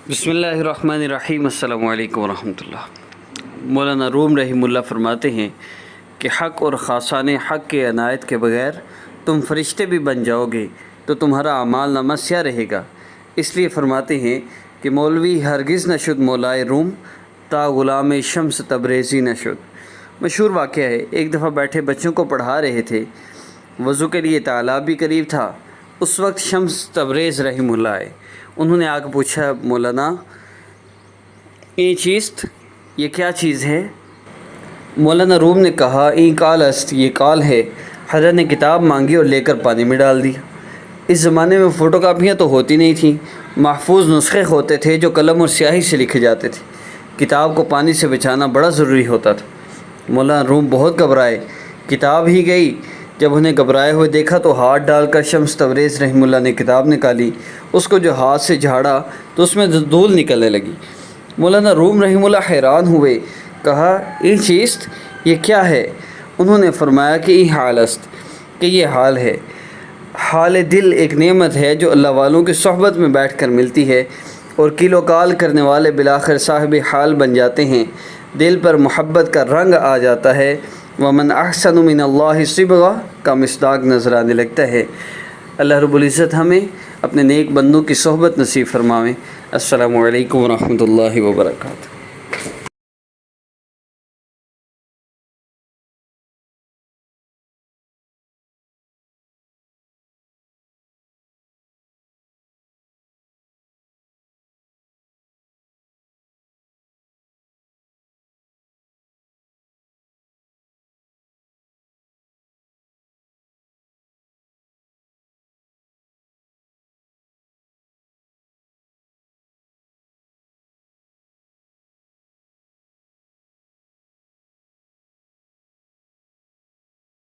बिस्मिल्लाहिर्रहमानिर्रहीम अस्सलामु अलैकुम वरहमतुल्लाह। मौलाना रूम रहीमुल्लाह फरमाते हैं कि हक़ और ख़ासाने हक़ के अनायत के बग़ैर तुम फ़रिश्ते भी बन जाओगे तो तुम्हारा अमाल नामा स्याह रहेगा। इसलिए फ़रमाते हैं कि मौलवी हरगिज़ न शुद मौलाए रूम ता ग़ुलाम शम्स तब्रेज़ी न शुद। मशहूर वाक़या है, एक दफ़ा बैठे बच्चों को पढ़ा रहे थे, वज़ू के लिए तालाब भी करीब था। उस वक्त शम्स तब्रेज़ रहीमुल्लाह आए। उन्होंने आके पूछा, मौलाना ये चीज़, ये क्या चीज़ है? मौलाना रूम ने कहा, ई काल अस्त, ये काल है। हज़रत ने किताब मांगी और लेकर पानी में डाल दिया। इस ज़माने में फ़ोटो कापियाँ तो होती नहीं थीं, महफूज नुस्खे होते थे जो कलम और स्याही से लिखे जाते थे। किताब को पानी से बचाना बड़ा ज़रूरी होता था। मौलाना रूम बहुत घबराए, किताब ही गई। जब उन्हें घबराए हुए देखा तो हाथ डालकर शम्स तब्रेज़ रहीमुल्लाह ने किताब निकाली। उसको जो हाथ से झाड़ा तो उसमें धूल निकलने लगी। मौलाना रूम रहीमुल्लाह हैरान हुए, कहा, ये चीज़, ये क्या है? उन्होंने फरमाया कि ये हाल अस्त, कि ये हाल है। हाल दिल एक नेमत है जो अल्लाह वालों की सोहबत में बैठ कर मिलती है और किलो काल करने वाले बिलाखिर साहिब हाल बन जाते हैं। दिल पर मोहब्बत का रंग आ जाता है। वमन अहसन मिनल्लाहि सिबगा का मिस्दाक नज़र आने लगता है। अल्लाह रब्बुल इज़्ज़त हमें अपने नेक बंदों की सोहबत नसीब फरमावें। अस्सलामु अलैकुम व रहमतुल्लाहि व बरकातुहू।